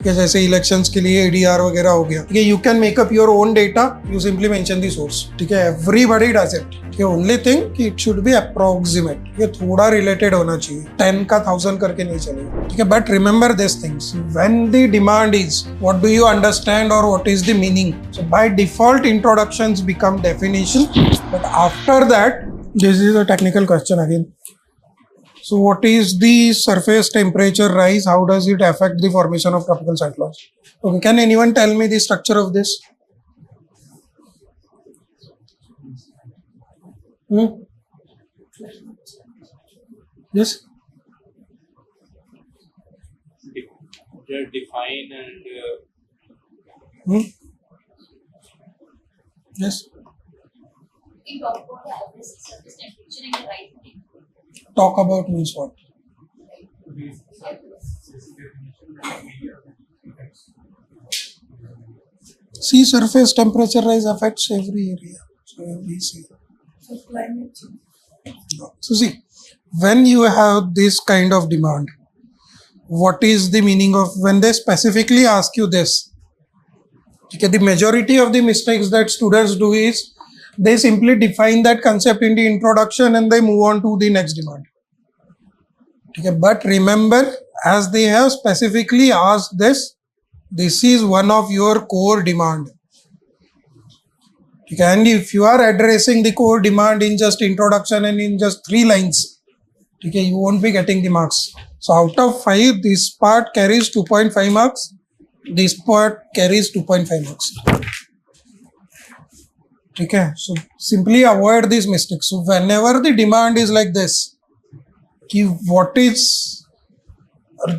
कि जैसे इलेक्शंस के लिए एडीआर वगैरह हो गया, ठीक है, you can make up your own data, you simply mention the source, ठीक है, एवरीबॉडी डज इट, ठीक है, ओनली थिंग कि इट शुड बी अप्रोक्सीमेट, ये थोड़ा रिलेटेड होना चाहिए, 10 का 1000 करके नहीं चलेगा, ठीक है, but remember this things, when the demand is what do you understand और what is the meaning, so by default introductions become definition, but after that this is a technical question again. So what is the surface temperature rise? How does it affect the formation of tropical cyclones? Okay, can anyone tell me the structure of this? Yes? Define and Yes? We talk about the average surface temperature and the rise in temperature. Talk about means what? Sea surface temperature rise affects every area. So we see. So climate change. So see, when you have this kind of demand, what is the meaning of when they specifically ask you this? Okay, the majority of the mistakes that students do is they simply define that concept in the introduction and they move on to the next demand. Okay, but remember, as they have specifically asked this, this is one of your core demand. Okay, and if you are addressing the core demand in just introduction and in just 3 lines, okay, you won't be getting the marks. So out of 5, this part carries 2.5 marks. This part carries 2.5 marks. Okay, so simply avoid these mistakes. So whenever the demand is like this, what is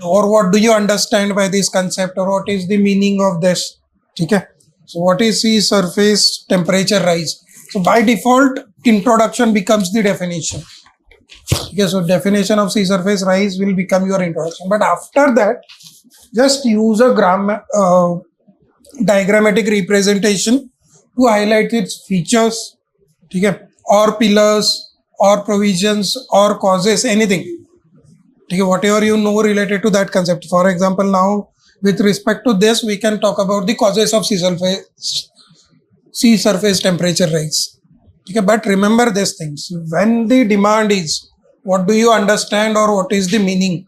or what do you understand by this concept or what is the meaning of this? Okay, so what is sea surface temperature rise? So by default, introduction becomes the definition. Okay, so definition of sea surface rise will become your introduction. But after that, just use a diagrammatic representation to highlight its features, okay, or pillars, or provisions, or causes, anything. Okay, whatever you know related to that concept. For example, now with respect to this, we can talk about the causes of sea surface temperature rise. Okay, but remember these things. When the demand is, what do you understand or what is the meaning?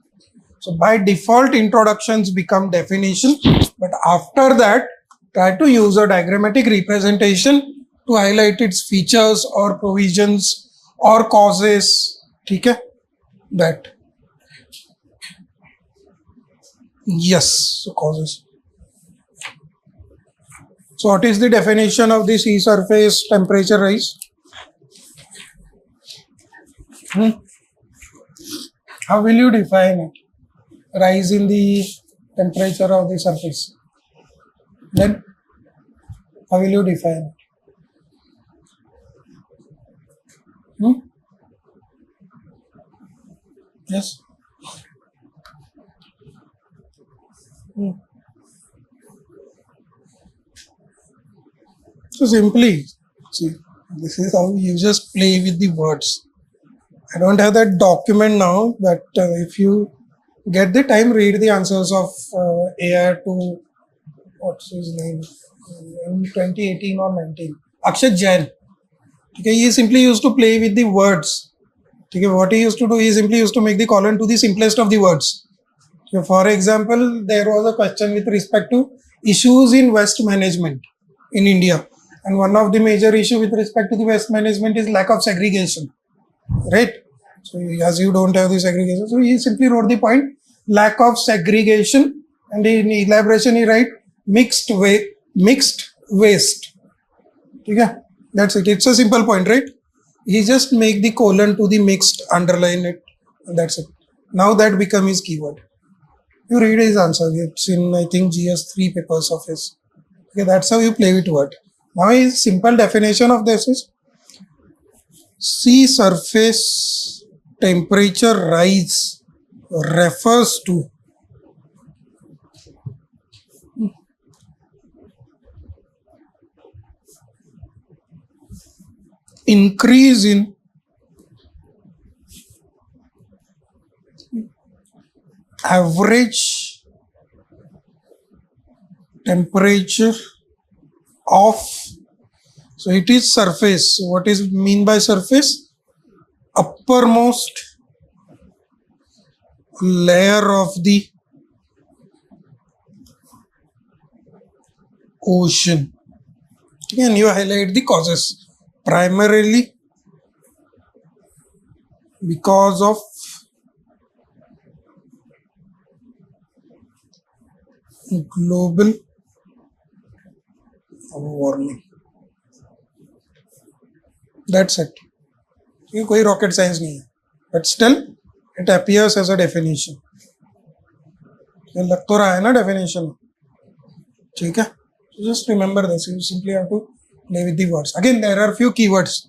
So by default, introductions become definition, but after that, try to use a diagrammatic representation to highlight its features or provisions or causes. Okay, that. Yes, so causes. So what is the definition of the sea surface temperature rise? How will you define it? Rise in the temperature of the surface. Then, how will you define it? Yes? So simply, see, this is how you just play with the words. I don't have that document now, but if you get the time, read the answers of AR to, what's his name, in 2018 or 19. Akshat Jain. Okay, he simply used to play with the words. Okay, what he used to do, he simply used to make the colon to the simplest of the words. Okay, for example, there was a question with respect to issues in waste management in India. And one of the major issue with respect to the waste management is lack of segregation. Right? So as you don't have the segregation, so he simply wrote the point lack of segregation, and in elaboration he write mixed waste. Okay, that's it. It's a simple point, right? He just make the colon to the mixed, underline it, and that's it. Now that become his keyword. You read his answer. It's in I think GS3 papers of his. Okay, that's how you play with word. Now his simple definition of this is sea surface temperature rise refers to increase in average temperature of, so it is surface. So what is mean by surface? Uppermost layer of the ocean. And you highlight the causes. Primarily because of global warming. That's it. ये कोई rocket science नहीं है, but still it appears as a definition. ये लग तो रहा है ना definition, ठीक है? So just remember this. You simply have to play with the words. Again, there are few keywords.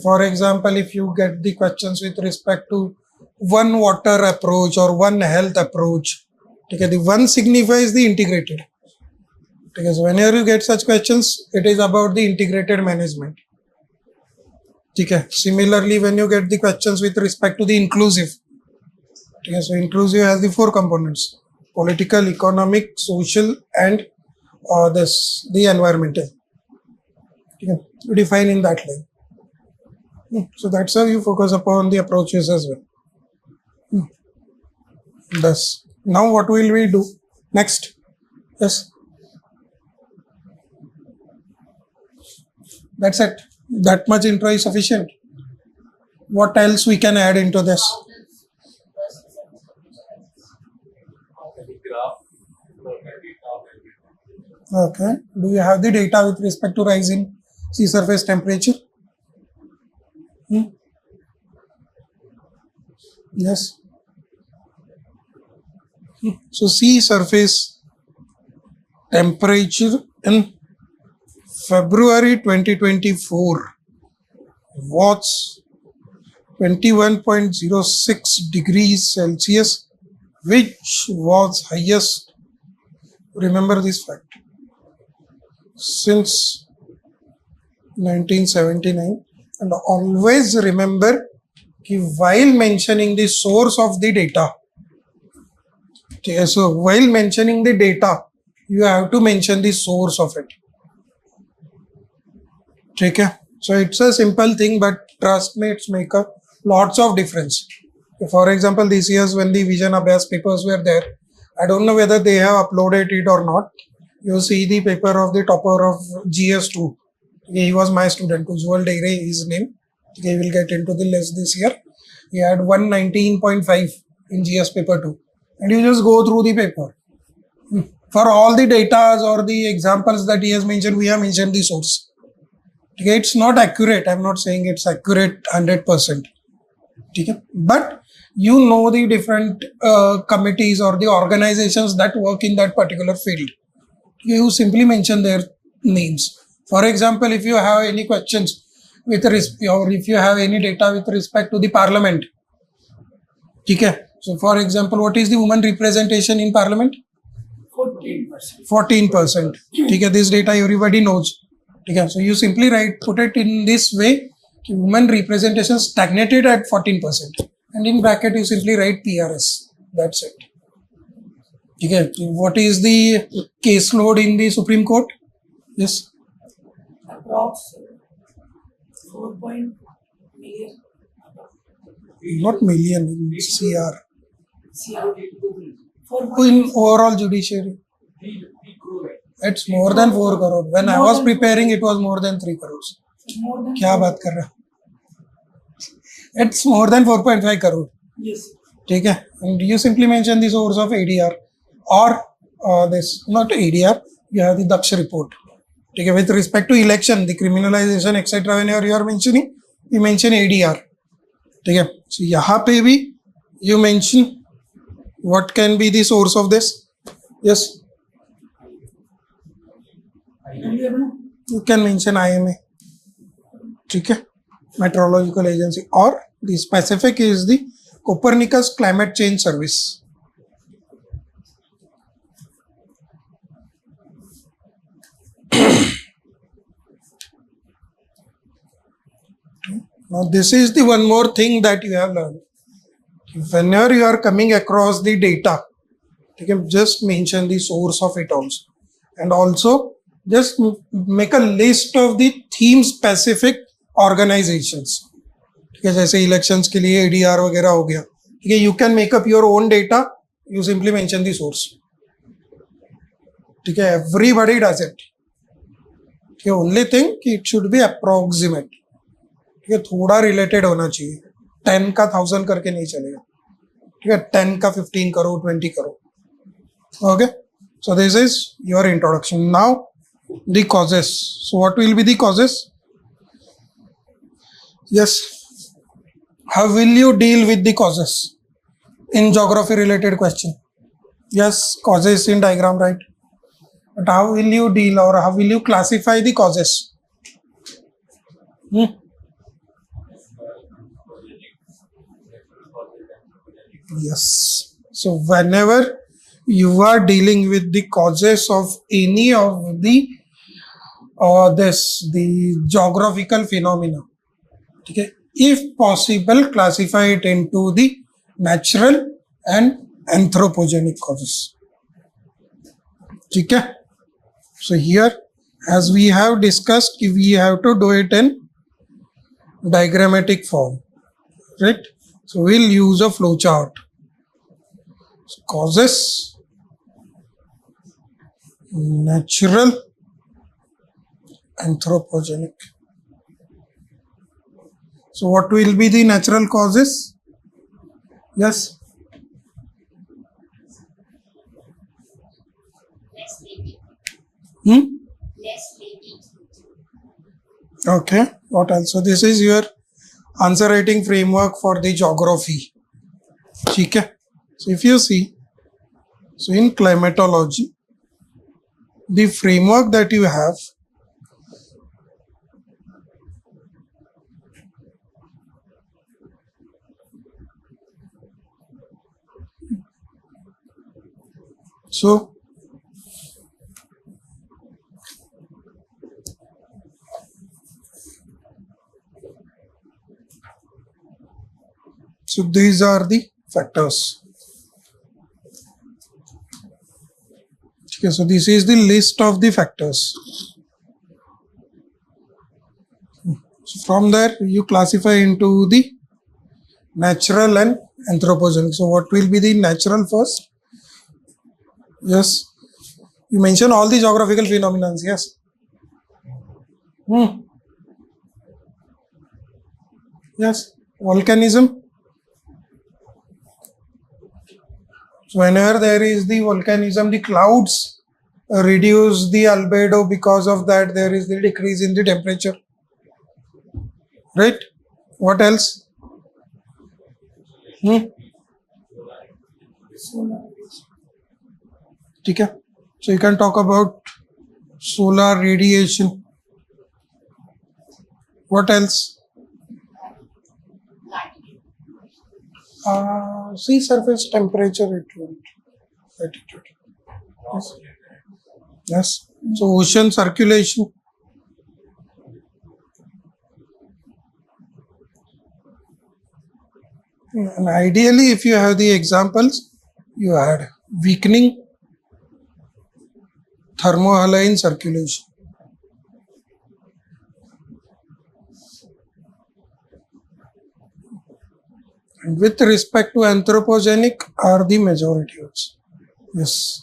For example, if you get the questions with respect to one water approach or one health approach, okay, the one signifies the integrated. Okay, so whenever you get such questions, it is about the integrated management. Okay. Similarly, when you get the questions with respect to the inclusive, okay, so inclusive has the 4 components: political, economic, social, and the environmental. Okay. You define in that line. So that's how you focus upon the approaches as well. Thus, now what will we do next? Yes. That's it. That much intro is sufficient. What else we can add into this? Okay. Do you have the data with respect to rise in sea surface temperature? Yes. So sea surface temperature in February 2024 was 21.06 degrees Celsius, which was highest, remember this fact, since 1979. And always remember that while mentioning the source of the data, okay, so while mentioning the data, you have to mention the source of it. Okay. So it's a simple thing, but trust me, it's make a lots of difference. For example, this year's when the Vision Abhyas papers were there, I don't know whether they have uploaded it or not. You see the paper of the topper of GS2. Okay, he was my student, Ujjwal Deire, his name. Okay, he will get into the list this year. He had 119.5 in GS paper 2. And you just go through the paper. For all the data or the examples that he has mentioned, we have mentioned the source. Okay, it's not accurate. I'm not saying it's accurate 100%. Okay? But you know the different committees or the organizations that work in that particular field. You simply mention their names. For example, if you have any questions with respect, or if you have any data with respect to the parliament, okay. So, for example, what is the women representation in parliament? 14%. 14%. Okay, this data everybody knows. Okay, so you simply put it in this way: women representation stagnated at 14%, and in bracket you simply write PRS. That's it. Okay, what is the caseload in the Supreme Court? Yes. Approx 4 million. Not million, CR. CR. In overall judiciary, it's more than 4 crore. When I was preparing, it was more than 3 crores. More than क्या बात कर रहा? It's more than 4.5 crore. Yes. ठीक है? And you simply mention the source of ADR or this, not ADR, you have the Daksh report. Okay, with respect to election, the criminalization, etc. Whenever you are mentioning, you mention ADR. Okay, so यहाँ पे भी you mention what can be the source of this. Yes, you can mention IMA. Okay, meteorological agency, or the specific is the Copernicus Climate Change Service. Now this is the one more thing that you have learned. Whenever you are coming across the data, you can just mention the source of it also. and also just make a list of the theme specific organizations. ठीक है, जैसे elections के लिए ADR वगैरह हो गया, ठीक है, you can make up your own data, you simply mention the source. ठीक है, everybody does it. ठीक है, only thing कि it should be approximate. ठीक है, थोड़ा रिलेटेड होना चाहिए, 10 का 1000 करके नहीं चलेगा. ठीक है, 10 का 15 करो, 20 करो. Okay, so this is your introduction. Now the causes. So what will be the causes? Yes, how will you deal with the causes in geography related question? Yes, causes in diagram, right? But how will you deal, or how will you classify the causes? Yes, so whenever you are dealing with the causes of any of the the geographical phenomena, okay, if possible classify it into the natural and anthropogenic causes. Okay, so here, as we have discussed, we have to do it in diagrammatic form, right? So we'll use a flow chart. So causes, natural, anthropogenic. So what will be the natural causes? Yes. Less baby. Less baby. Okay. What else? So this is your answer writing framework for the geography. Okay. So if you see, so in climatology, the framework that you have, so these are the factors. Okay, so this is the list of the factors. So from there you classify into the natural and anthropogenic. So what will be the natural first? Yes, you mention all the geographical phenomena. Yes. Yes, volcanism. So whenever there is the volcanism, the clouds reduce the albedo. Because of that, there is the decrease in the temperature. Right? What else? Okay. So you can talk about solar radiation. What else? Sea surface temperature, it won't. Latitude. Yes. Yes. So ocean circulation. And ideally, if you have the examples, you add weakening thermohaline circulation. And with respect to anthropogenic are the majority also. Yes.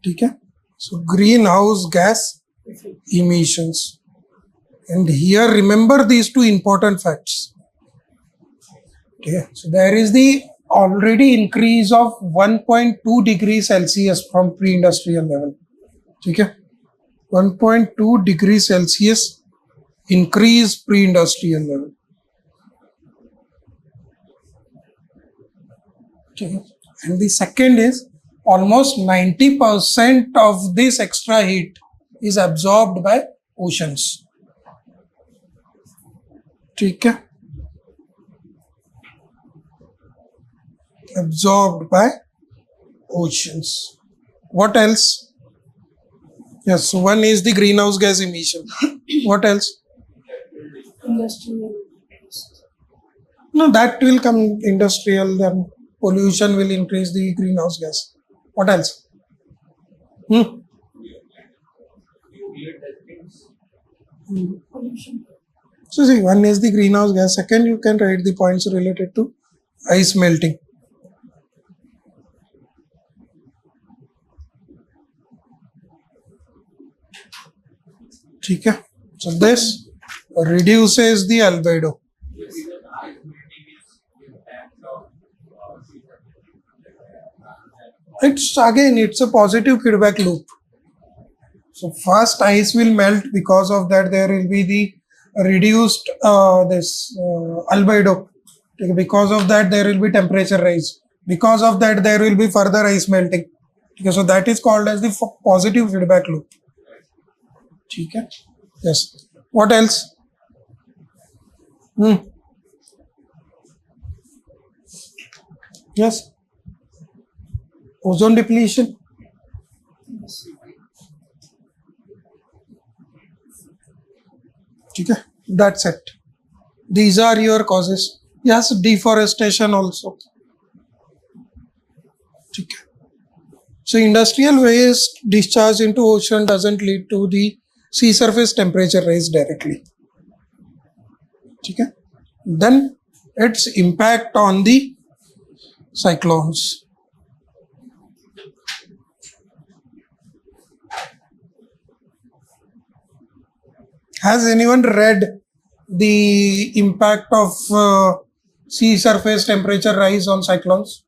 Okay. So greenhouse gas emissions. And here remember these two important facts. Okay. So there is the already increase of 1.2 degrees Celsius from pre-industrial level. Okay. 1.2 degrees Celsius increase pre-industrial level. Okay. And the second is almost 90% of this extra heat is absorbed by oceans. Okay. Absorbed by oceans. What else? Yes, so one is the greenhouse gas emission. What else? Industrial. No, that will come industrial, then pollution will increase the greenhouse gas. What else? Pollution. So see, one is the greenhouse gas. Second, you can write the points related to ice melting. ठीक है? So this reduces the albedo. It's a positive feedback loop. So first ice will melt, because of that there will be the reduced albedo. Okay, because of that there will be temperature rise. Because of that there will be further ice melting. Okay, so that is called as the positive feedback loop. Okay. Yes. What else? Yes. Ozone depletion. Okay. That's it. These are your causes. Yes, deforestation also. Okay. So industrial waste discharged into ocean doesn't lead to the sea surface temperature rise directly. Okay. Then its impact on the cyclones. Has anyone read the impact of sea surface temperature rise on cyclones?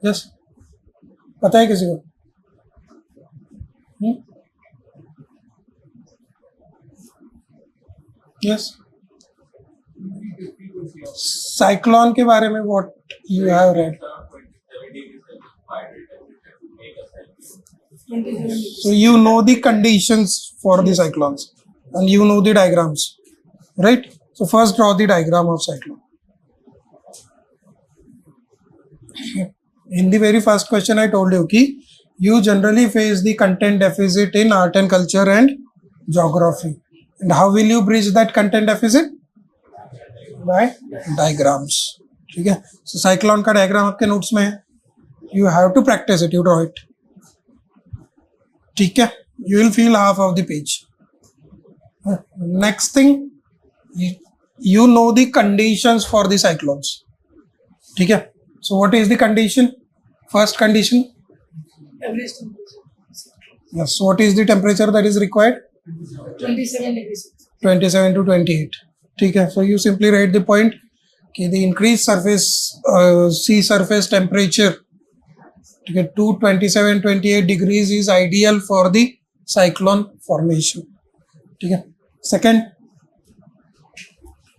Yes. पता है किसी को? Yes. Cyclone के बारे में what you have read? 27 So you know the conditions for the cyclones and you know the diagrams, right? So first draw the diagram of cyclone. In the very first question I told you कि you generally face the content deficit in art and culture and geography. And how will you bridge that content deficit? By diagrams. ठीक है? So cyclone का diagram आपके notes में है. You have to practice it. You draw it. ठीक है? You will fill half of the page. Next thing, you know the conditions for the cyclones. ठीक है? So what is the condition? First condition. average temperature. Yes. So what is the temperature that is required? 27 degrees. 27 to 28. ठीक है? So you simply write the point कि the increased surface sea surface temperature ठीक है 227-28 degrees is ideal for the cyclone formation. ठीक है? Second,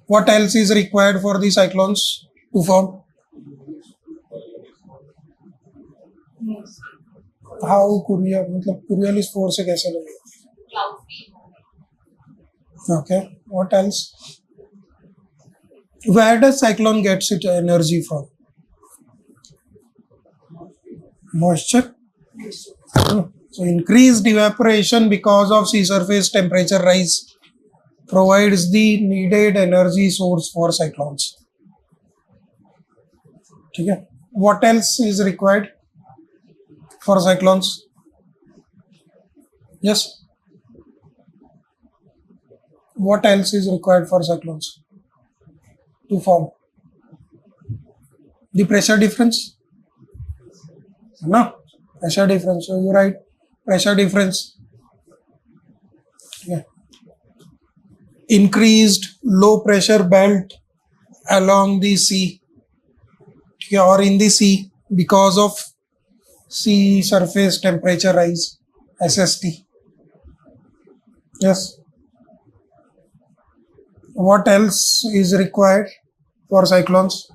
what else is required for the cyclones to form? Yes. How Korea मतलब Coriolis force से कैसे लगेगा? Cloud free. Okay. What else? Where does cyclone gets its energy from? Moisture. So increased evaporation because of sea surface temperature rise provides the needed energy source for cyclones. ठीक है? What else is required for cyclones? Yes. What else is required for cyclones to form? The pressure difference? No. Pressure difference. So you write pressure difference. Yeah. Increased low pressure belt along the sea or in the sea because of sea surface temperature rise, SST. Yes. What else is required for cyclones?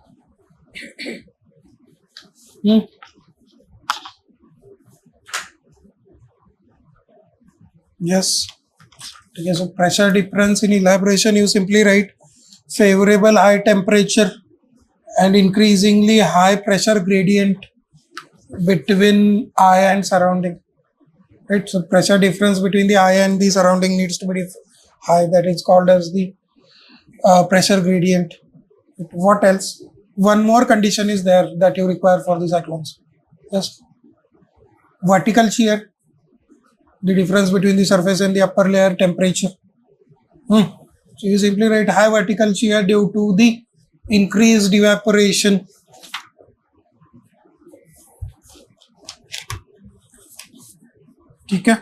Yes. Okay, so pressure difference in elaboration, you simply write favorable high temperature and increasingly high pressure gradient between eye and surrounding. Right. So pressure difference between the eye and the surrounding needs to be high. That is called as the pressure gradient. What else? One more condition is there that you require for the cyclones. Yes. Vertical shear. the difference between the surface and the upper layer temperature. So you simply write high vertical shear due to the increased evaporation. ठीक है,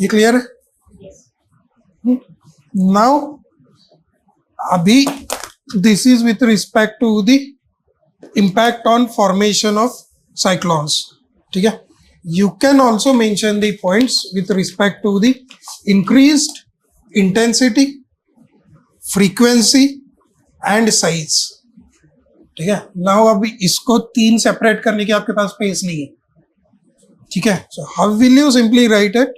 ये clear है? Now, अभी this is with respect to the impact on formation of cyclones. ठीक है, you can also mention the points with respect to the increased intensity, frequency and size. ठीक है, now अभी इसको 3 सेपरेट करने की आपके पास स्पेस नहीं है. ठीक है, so how will you simply write it?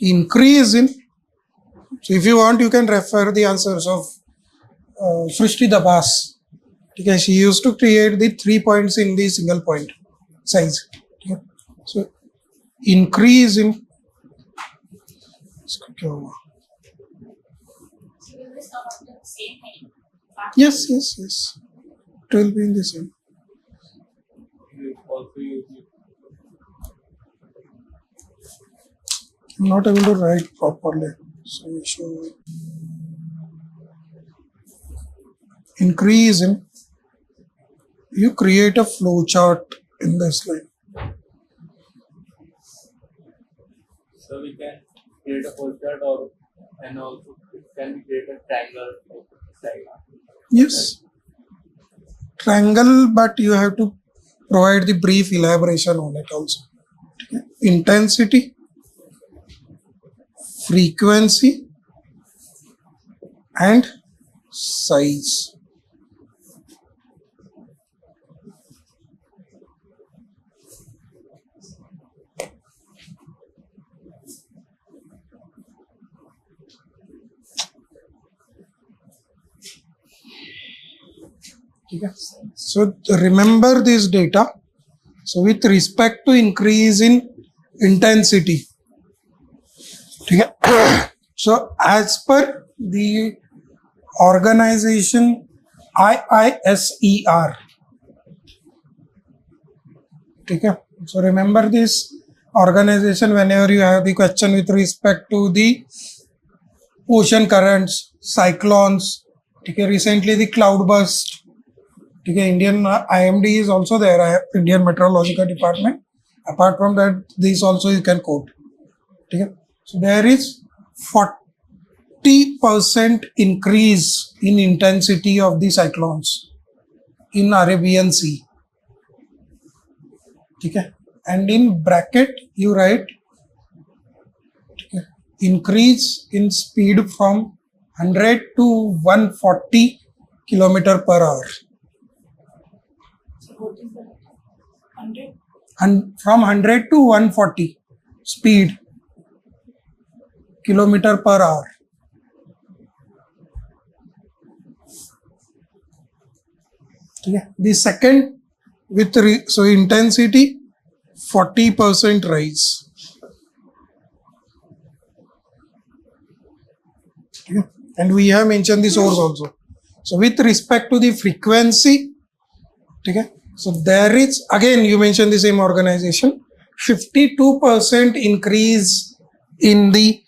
Increase in, so if you want you can refer the answers of Srishti Dabas. ठीक है, she used to create the 3 points in the single point size. ठीक है, so increase in, इसको क्या हुआ? Yes, yes, yes. It will be in the same. I'm not able to write properly. So we show increase in. You create a flow chart in this line. So we can create a flow chart, or and also can we create a triangle? Yes. Triangle, but you have to provide the brief elaboration on it also. Okay. Intensity, frequency and size. Okay. So remember this data. So with respect to increase in intensity, okay. So as per the organization IISER, okay. So remember this organization whenever you have the question with respect to the ocean currents, cyclones, okay. Recently the cloudburst. Okay, Indian IMD is also there, Indian Meteorological Department. Apart from that, this also you can quote. Okay, so there is 40% increase in intensity of the cyclones in Arabian Sea. Okay, and in bracket you write, okay, increase in speed from 100 to 140 km per hour. And from 100 to 140 speed kilometer per hour. Okay. The second with so intensity 40% rise. Okay. And we have mentioned the source also. So with respect to the frequency, okay, so there is, again you mentioned the same organization, 52% increase in the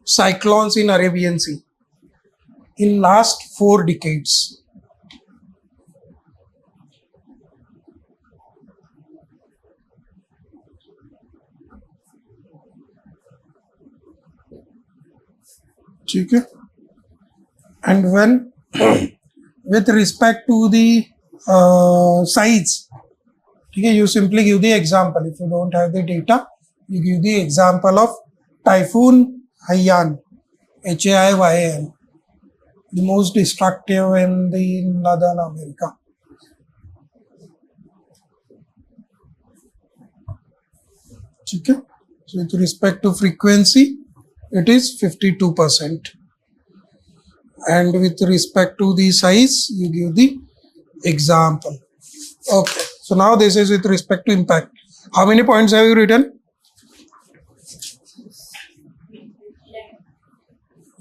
cyclones in Arabian Sea in last 4 decades. Okay. And when with respect to the size, okay, you simply give the example. If you don't have the data, you give the example of Typhoon Haiyan, Haiyan, the most destructive in the Northern America. Okay. So with respect to frequency, it is 52%. And with respect to the size, you give the example. Okay, so now this is with respect to impact. How many points have you written?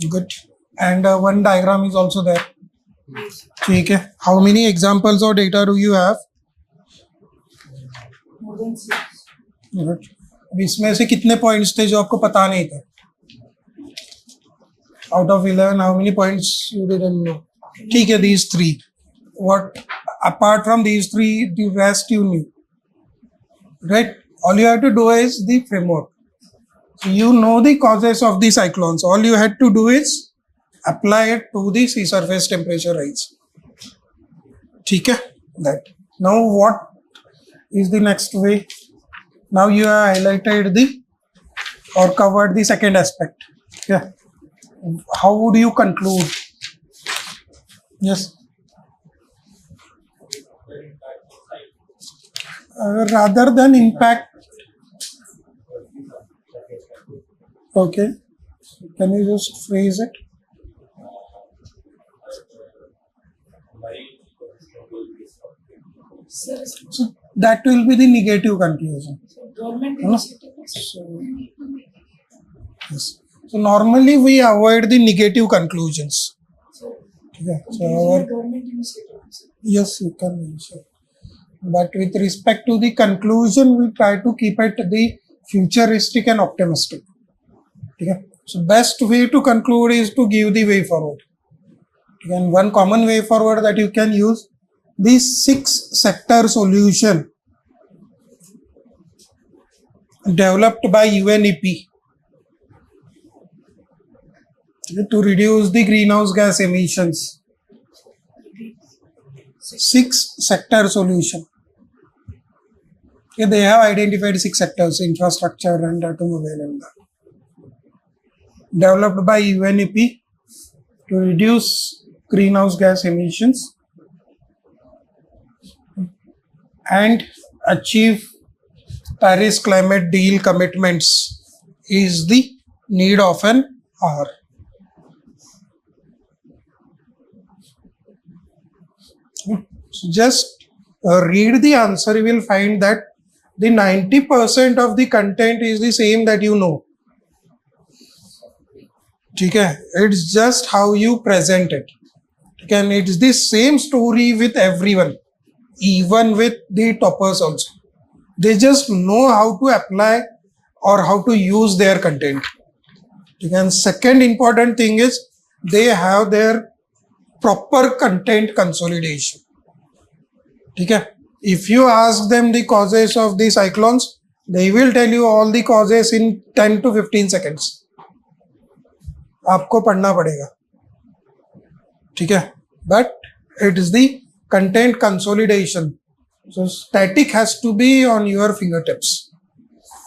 Good. And one diagram is also there. Okay. How many examples or data do you have? More than 6. अब इसमें से कितने points थे जो आपको पता नहीं थे? Out of 11, how many points you didn't know? ठीक है, these 3. What apart from these 3, the rest you knew, right? All you have to do is the framework. So you know the causes of the cyclones. All you had to do is apply it to the sea surface temperature rise. ठीक है, that. Now what is the next way? Now you have highlighted the or covered the second aspect. Yeah. How would you conclude? Yes. Rather than impact. Okay. Can you just phrase it? Sir, So that will be the negative conclusion. government No? initiatives. So, yes. So normally we avoid the negative conclusions. So, Yeah. So using our the government initiatives. yes, you can mention. But with respect to the conclusion, we try to keep it the futuristic and optimistic. Okay. So best way to conclude is to give the way forward. And one common way forward that you can use, the 6-sector solution developed by UNEP to reduce the greenhouse gas emissions. 6-sector solution. Okay, they have identified 6 sectors: infrastructure and automobile and that. Developed by UNEP to reduce greenhouse gas emissions and achieve Paris climate deal commitments is the need of an hour. So just read the answer, you will find that the 90% of the content is the same that you know. Okay, it's just how you present it. Okay, and it's the same story with everyone, even with the toppers also. They just know how to apply or how to use their content. Okay, and second important thing is they have their proper content consolidation. Okay, if you ask them the causes of the cyclones, they will tell you all the causes in 10 to 15 seconds. आपको पढ़ना पड़ेगा, ठीक है, but it is the content consolidation. So static has to be on your fingertips.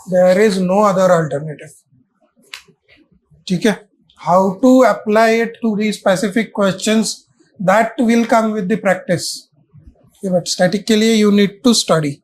There is no other alternative. ठीक है, how to apply it to the specific questions, that will come with the practice. Okay, but static के लिए you need to study.